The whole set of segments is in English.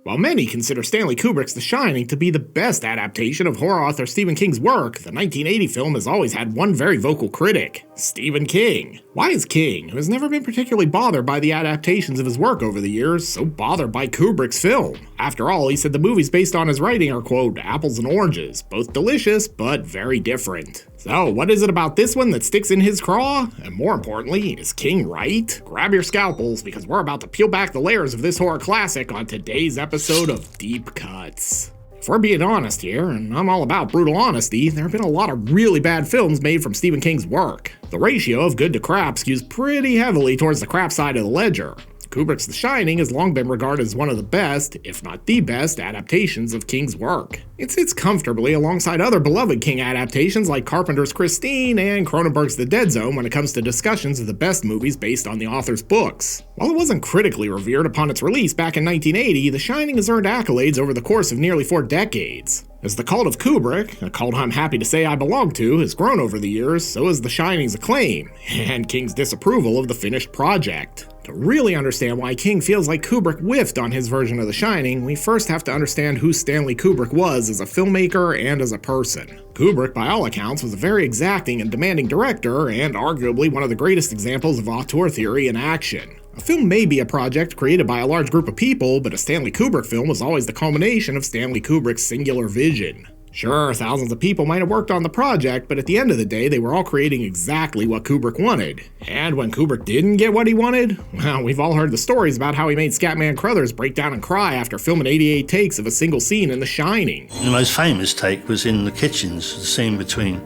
While many consider Stanley Kubrick's The Shining to be the best adaptation of horror author Stephen King's work, the 1980 film has always had one very vocal critic, Stephen King. Why is King, who has never been particularly bothered by the adaptations of his work over the years, so bothered by Kubrick's film? After all, he said the movies based on his writing are, quote, apples and oranges, both delicious but very different. So, what is it about this one that sticks in his craw? And more importantly, is King right? Grab your scalpels, because we're about to peel back the layers of this horror classic on today's episode of Deep Cuts. If we're being honest here, and I'm all about brutal honesty, there have been a lot of really bad films made from Stephen King's work. The ratio of good to crap skews pretty heavily towards the crap side of the ledger. Kubrick's The Shining has long been regarded as one of the best, if not the best, adaptations of King's work. It sits comfortably alongside other beloved King adaptations like Carpenter's Christine and Cronenberg's The Dead Zone when it comes to discussions of the best movies based on the author's books. While it wasn't critically revered upon its release back in 1980, The Shining has earned accolades over the course of nearly 4 decades. As the cult of Kubrick, a cult I'm happy to say I belong to, has grown over the years, so has The Shining's acclaim, and King's disapproval of the finished project. To really understand why King feels like Kubrick whiffed on his version of The Shining, we first have to understand who Stanley Kubrick was as a filmmaker and as a person. Kubrick, by all accounts, was a very exacting and demanding director, and arguably one of the greatest examples of auteur theory in action. A film may be a project created by a large group of people, but a Stanley Kubrick film was always the culmination of Stanley Kubrick's singular vision. Sure, thousands of people might have worked on the project, but at the end of the day, they were all creating exactly what Kubrick wanted. And when Kubrick didn't get what he wanted, well, we've all heard the stories about how he made Scatman Crothers break down and cry after filming 88 takes of a single scene in The Shining. The most famous take was in the kitchens, the scene between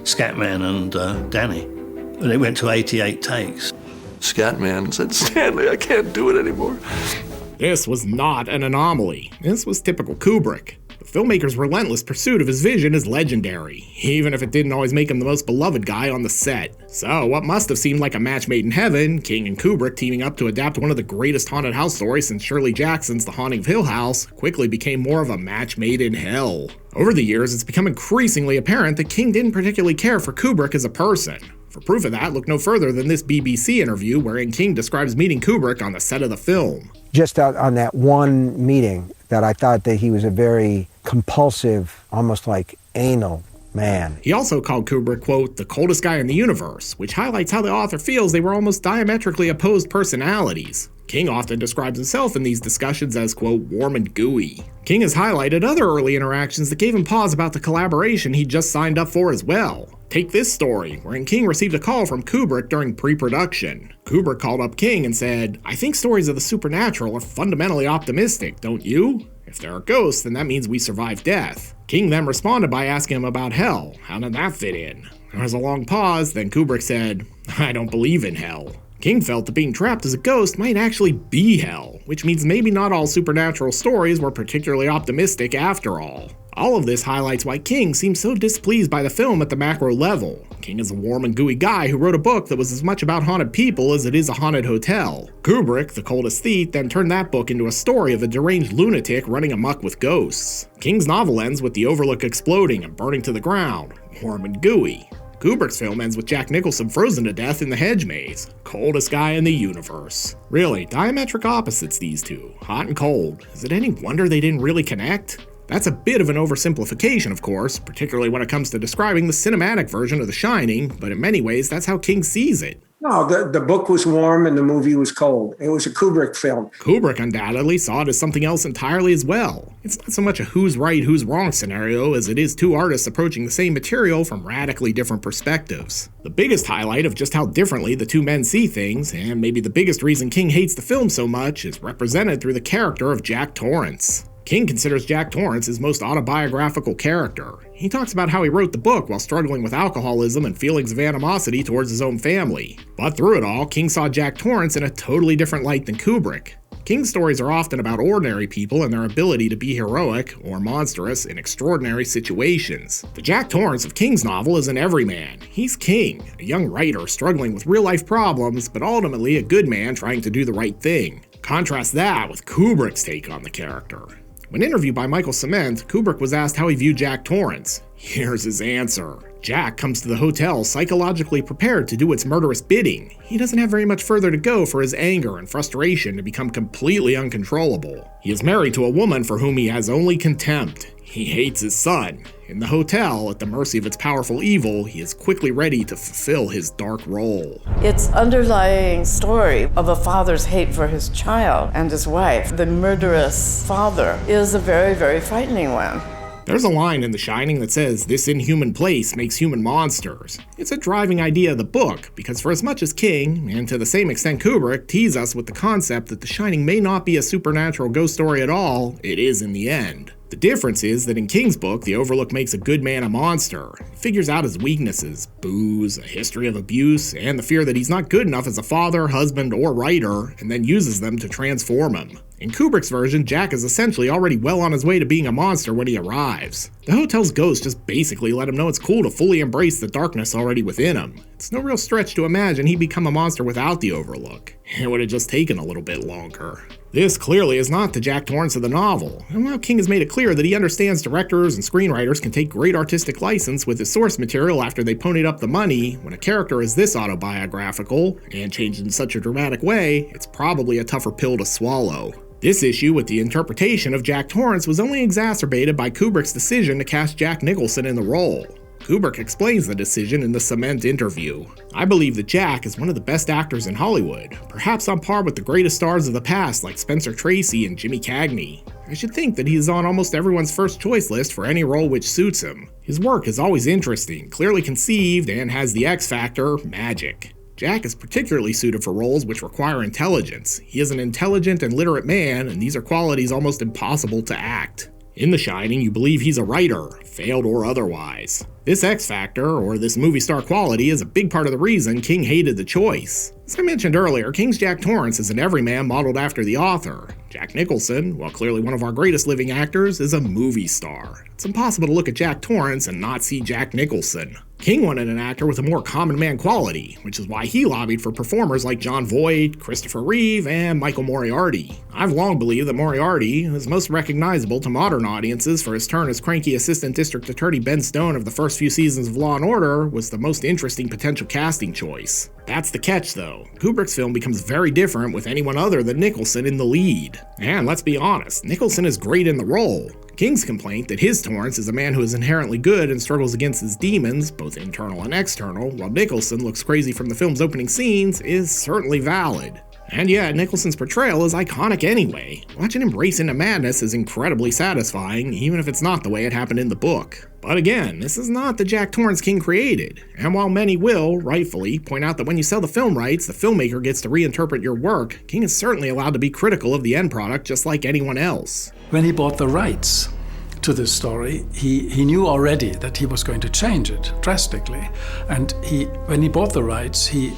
Scatman and Danny. And it went to 88 takes. Scatman said, "Stanley, I can't do it anymore." This was not an anomaly. This was typical Kubrick. The filmmaker's relentless pursuit of his vision is legendary, even if it didn't always make him the most beloved guy on the set. So, what must have seemed like a match made in heaven, King and Kubrick teaming up to adapt one of the greatest haunted house stories since Shirley Jackson's The Haunting of Hill House, quickly became more of a match made in hell. Over the years, it's become increasingly apparent that King didn't particularly care for Kubrick as a person. For proof of that, look no further than this BBC interview wherein King describes meeting Kubrick on the set of the film. Just out on that one meeting that I thought that he was a very compulsive, almost like anal man. He also called Kubrick, quote, the coldest guy in the universe, which highlights how the author feels they were almost diametrically opposed personalities. King often describes himself in these discussions as, quote, warm and gooey. King has highlighted other early interactions that gave him pause about the collaboration he'd just signed up for as well. Take this story, wherein King received a call from Kubrick during pre-production. Kubrick called up King and said, "I think stories of the supernatural are fundamentally optimistic, don't you? If there are ghosts, then that means we survive death." King then responded by asking him about hell. How did that fit in? There was a long pause, then Kubrick said, "I don't believe in hell." King felt that being trapped as a ghost might actually be hell, which means maybe not all supernatural stories were particularly optimistic after all. All of this highlights why King seems so displeased by the film at the macro level. King is a warm and gooey guy who wrote a book that was as much about haunted people as it is a haunted hotel. Kubrick, the coldest thief, then turned that book into a story of a deranged lunatic running amok with ghosts. King's novel ends with the Overlook exploding and burning to the ground, warm and gooey. Kubrick's film ends with Jack Nicholson frozen to death in the hedge maze. Coldest guy in the universe. Really, diametric opposites these two, hot and cold. Is it any wonder they didn't really connect? That's a bit of an oversimplification, of course, particularly when it comes to describing the cinematic version of The Shining, but in many ways that's how King sees it. No, the book was warm and the movie was cold. It was a Kubrick film. Kubrick undoubtedly saw it as something else entirely as well. It's not so much a who's right, who's wrong scenario as it is two artists approaching the same material from radically different perspectives. The biggest highlight of just how differently the two men see things, and maybe the biggest reason King hates the film so much, is represented through the character of Jack Torrance. King considers Jack Torrance his most autobiographical character. He talks about how he wrote the book while struggling with alcoholism and feelings of animosity towards his own family. But through it all, King saw Jack Torrance in a totally different light than Kubrick. King's stories are often about ordinary people and their ability to be heroic, or monstrous, in extraordinary situations. The Jack Torrance of King's novel is an everyman. He's King, a young writer struggling with real-life problems, but ultimately a good man trying to do the right thing. Contrast that with Kubrick's take on the character. When interviewed by Michael Cement, Kubrick was asked how he viewed Jack Torrance. Here's his answer. Jack comes to the hotel psychologically prepared to do its murderous bidding. He doesn't have very much further to go for his anger and frustration to become completely uncontrollable. He is married to a woman for whom he has only contempt. He hates his son. In the hotel, at the mercy of its powerful evil, he is quickly ready to fulfill his dark role. It's underlying story of a father's hate for his child and his wife. The murderous father is a very, very frightening one. There's a line in The Shining that says, "This inhuman place makes human monsters." It's a driving idea of the book, because for as much as King, and to the same extent Kubrick, tease us with the concept that The Shining may not be a supernatural ghost story at all, it is in the end. The difference is that in King's book, the Overlook makes a good man a monster. He figures out his weaknesses, booze, a history of abuse, and the fear that he's not good enough as a father, husband, or writer, and then uses them to transform him. In Kubrick's version, Jack is essentially already well on his way to being a monster when he arrives. The hotel's ghost just basically let him know it's cool to fully embrace the darkness already within him. It's no real stretch to imagine he'd become a monster without the Overlook. It would have just taken a little bit longer. This clearly is not the Jack Torrance of the novel, and while King has made it clear that he understands directors and screenwriters can take great artistic license with his source material after they ponied up the money, when a character is this autobiographical, and changed in such a dramatic way, it's probably a tougher pill to swallow. This issue with the interpretation of Jack Torrance was only exacerbated by Kubrick's decision to cast Jack Nicholson in the role. Kubrick explains the decision in the Cement interview. "I believe that Jack is one of the best actors in Hollywood, perhaps on par with the greatest stars of the past like Spencer Tracy and Jimmy Cagney. I should think that he is on almost everyone's first choice list for any role which suits him. His work is always interesting, clearly conceived, and has the X factor, magic. Jack is particularly suited for roles which require intelligence. He is an intelligent and literate man, and these are qualities almost impossible to act. In The Shining, you believe he's a writer, failed or otherwise. This X factor, or this movie star quality, is a big part of the reason King hated the choice. As I mentioned earlier, King's Jack Torrance is an everyman modeled after the author. Jack Nicholson, while clearly one of our greatest living actors, is a movie star. It's impossible to look at Jack Torrance and not see Jack Nicholson. King wanted an actor with a more common man quality, which is why he lobbied for performers like Jon Voight, Christopher Reeve, and Michael Moriarty. I've long believed that Moriarty, who is most recognizable to modern audiences for his turn as cranky Assistant District Attorney Ben Stone of the first few seasons of Law & Order, was the most interesting potential casting choice. That's the catch though. Kubrick's film becomes very different with anyone other than Nicholson in the lead. And let's be honest, Nicholson is great in the role. King's complaint that his Torrance is a man who is inherently good and struggles against his demons, both internal and external, while Nicholson looks crazy from the film's opening scenes, is certainly valid. And yet, Nicholson's portrayal is iconic anyway. Watching him race into madness is incredibly satisfying, even if it's not the way it happened in the book. But again, this is not the Jack Torrance King created, and while many will, rightfully, point out that when you sell the film rights, the filmmaker gets to reinterpret your work, King is certainly allowed to be critical of the end product just like anyone else. When he bought the rights to this story, he knew already that he was going to change it drastically. And when he bought the rights, he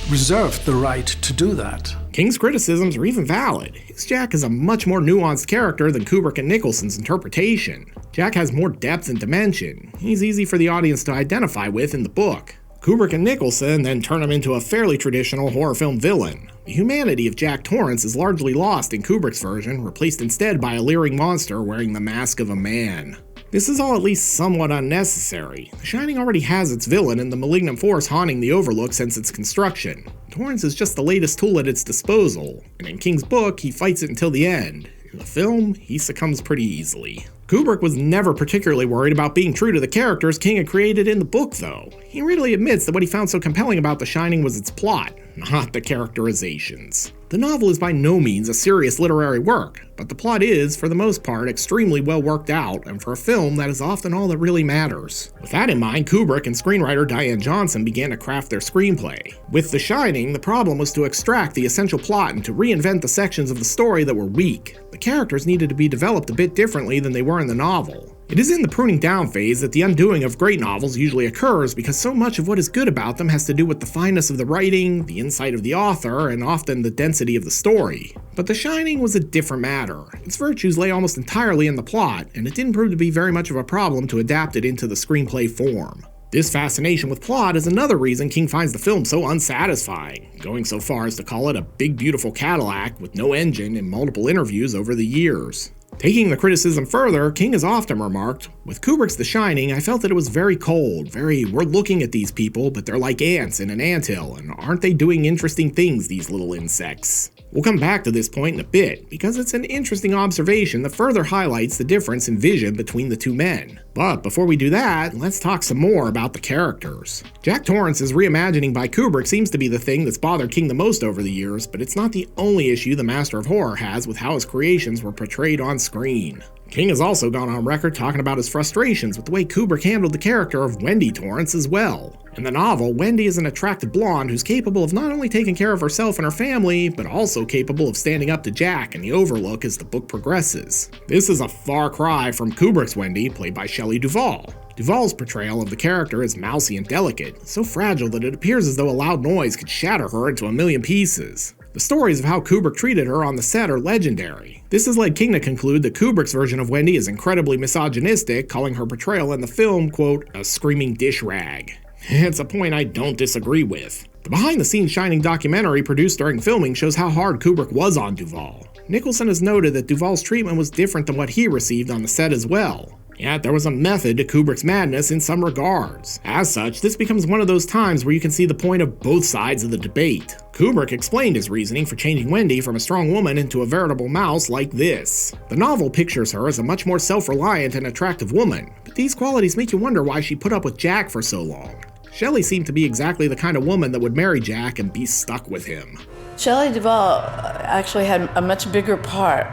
reserved the right to do that. King's criticisms are even valid. His Jack is a much more nuanced character than Kubrick and Nicholson's interpretation. Jack has more depth and dimension. He's easy for the audience to identify with in the book. Kubrick and Nicholson then turn him into a fairly traditional horror film villain. The humanity of Jack Torrance is largely lost in Kubrick's version, replaced instead by a leering monster wearing the mask of a man. This is all at least somewhat unnecessary. The Shining already has its villain in the malignant force haunting the Overlook since its construction. Torrance is just the latest tool at its disposal, and in King's book, he fights it until the end. In the film, he succumbs pretty easily. Kubrick was never particularly worried about being true to the characters King had created in the book, though. He readily admits that what he found so compelling about The Shining was its plot, not the characterizations. The novel is by no means a serious literary work, but the plot is, for the most part, extremely well worked out, and for a film, that is often all that really matters. With that in mind, Kubrick and screenwriter Diane Johnson began to craft their screenplay. With The Shining, the problem was to extract the essential plot and to reinvent the sections of the story that were weak. The characters needed to be developed a bit differently than they were in the novel. It is in the pruning down phase that the undoing of great novels usually occurs, because so much of what is good about them has to do with the fineness of the writing, the insight of the author, and often the density of the story. But The Shining was a different matter. Its virtues lay almost entirely in the plot, and it didn't prove to be very much of a problem to adapt it into the screenplay form. This fascination with plot is another reason King finds the film so unsatisfying, going so far as to call it a big beautiful Cadillac with no engine in multiple interviews over the years. Taking the criticism further, King has often remarked, with Kubrick's The Shining, I felt that it was very cold, we're looking at these people, but they're like ants in an anthill, and aren't they doing interesting things, these little insects? We'll come back to this point in a bit, because it's an interesting observation that further highlights the difference in vision between the two men. But before we do that, let's talk some more about the characters. Jack Torrance's reimagining by Kubrick seems to be the thing that's bothered King the most over the years, but it's not the only issue the master of horror has with how his creations were portrayed on screen. King has also gone on record talking about his frustrations with the way Kubrick handled the character of Wendy Torrance as well. In the novel, Wendy is an attractive blonde who's capable of not only taking care of herself and her family, but also capable of standing up to Jack and the Overlook as the book progresses. This is a far cry from Kubrick's Wendy, played by Shelley Duvall. Duvall's portrayal of the character is mousy and delicate, so fragile that it appears as though a loud noise could shatter her into a million pieces. The stories of how Kubrick treated her on the set are legendary. This has led King to conclude that Kubrick's version of Wendy is incredibly misogynistic, calling her portrayal in the film, quote, a screaming dish rag. It's a point I don't disagree with. The behind-the-scenes Shining documentary produced during filming shows how hard Kubrick was on Duvall. Nicholson has noted that Duvall's treatment was different than what he received on the set as well. Yet there was a method to Kubrick's madness in some regards. As such, this becomes one of those times where you can see the point of both sides of the debate. Kubrick explained his reasoning for changing Wendy from a strong woman into a veritable mouse like this. The novel pictures her as a much more self-reliant and attractive woman, but these qualities make you wonder why she put up with Jack for so long. Shelley seemed to be exactly the kind of woman that would marry Jack and be stuck with him. Shelley Duvall actually had a much bigger part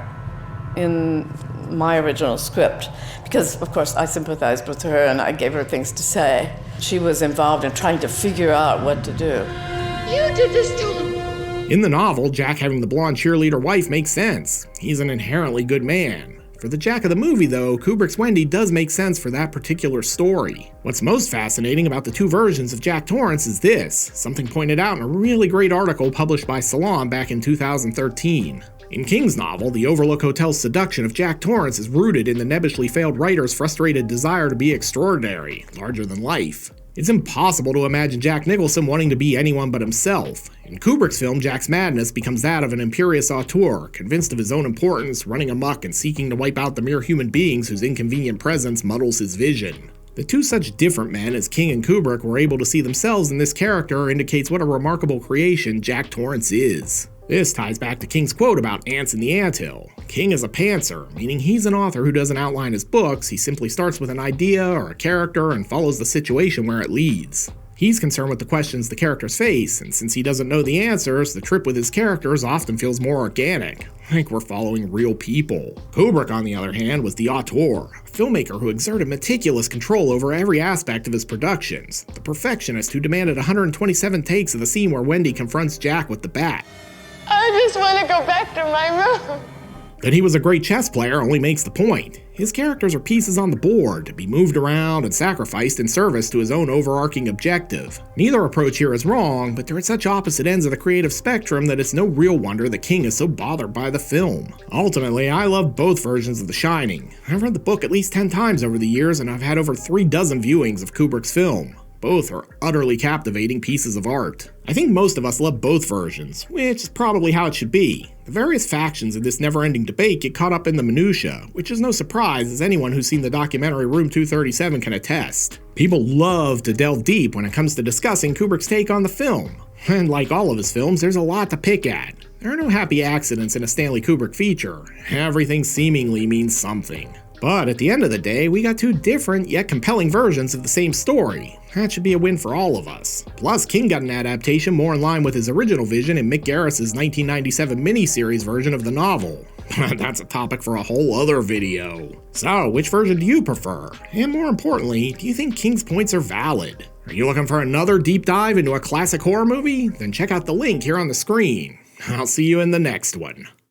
in my original script because, of course, I sympathized with her and I gave her things to say. She was involved in trying to figure out what to do. You did this to him. In the novel, Jack having the blonde cheerleader wife makes sense. He's an inherently good man. For the Jack of the movie, though, Kubrick's Wendy does make sense for that particular story. What's most fascinating about the two versions of Jack Torrance is this, something pointed out in a really great article published by Salon back in 2013. In King's novel, the Overlook Hotel's seduction of Jack Torrance is rooted in the nebbishly failed writer's frustrated desire to be extraordinary, larger than life. It's impossible to imagine Jack Nicholson wanting to be anyone but himself. In Kubrick's film, Jack's madness becomes that of an imperious auteur, convinced of his own importance, running amok and seeking to wipe out the mere human beings whose inconvenient presence muddles his vision. The two such different men as King and Kubrick were able to see themselves in this character indicates what a remarkable creation Jack Torrance is. This ties back to King's quote about ants in the anthill. King is a pantser, meaning he's an author who doesn't outline his books, he simply starts with an idea or a character and follows the situation where it leads. He's concerned with the questions the characters face, and since he doesn't know the answers, the trip with his characters often feels more organic, like we're following real people. Kubrick, on the other hand, was the auteur, a filmmaker who exerted meticulous control over every aspect of his productions, the perfectionist who demanded 127 takes of the scene where Wendy confronts Jack with the bat. I just want to go back to my room. That he was a great chess player only makes the point. His characters are pieces on the board to be moved around and sacrificed in service to his own overarching objective. Neither approach here is wrong, but they're at such opposite ends of the creative spectrum that it's no real wonder that King is so bothered by the film. Ultimately, I love both versions of The Shining. I've read the book at least 10 times over the years, and I've had over 3 dozen viewings of Kubrick's film. Both are utterly captivating pieces of art. I think most of us love both versions, which is probably how it should be. The various factions in this never-ending debate get caught up in the minutiae, which is no surprise as anyone who's seen the documentary Room 237 can attest. People love to delve deep when it comes to discussing Kubrick's take on the film. And like all of his films, there's a lot to pick at. There are no happy accidents in a Stanley Kubrick feature. Everything seemingly means something. But at the end of the day, we got 2 different yet compelling versions of the same story. That should be a win for all of us. Plus, King got an adaptation more in line with his original vision in Mick Garris's 1997 miniseries version of the novel. That's a topic for a whole other video. So, which version do you prefer? And more importantly, do you think King's points are valid? Are you looking for another deep dive into a classic horror movie? Then check out the link here on the screen. I'll see you in the next one.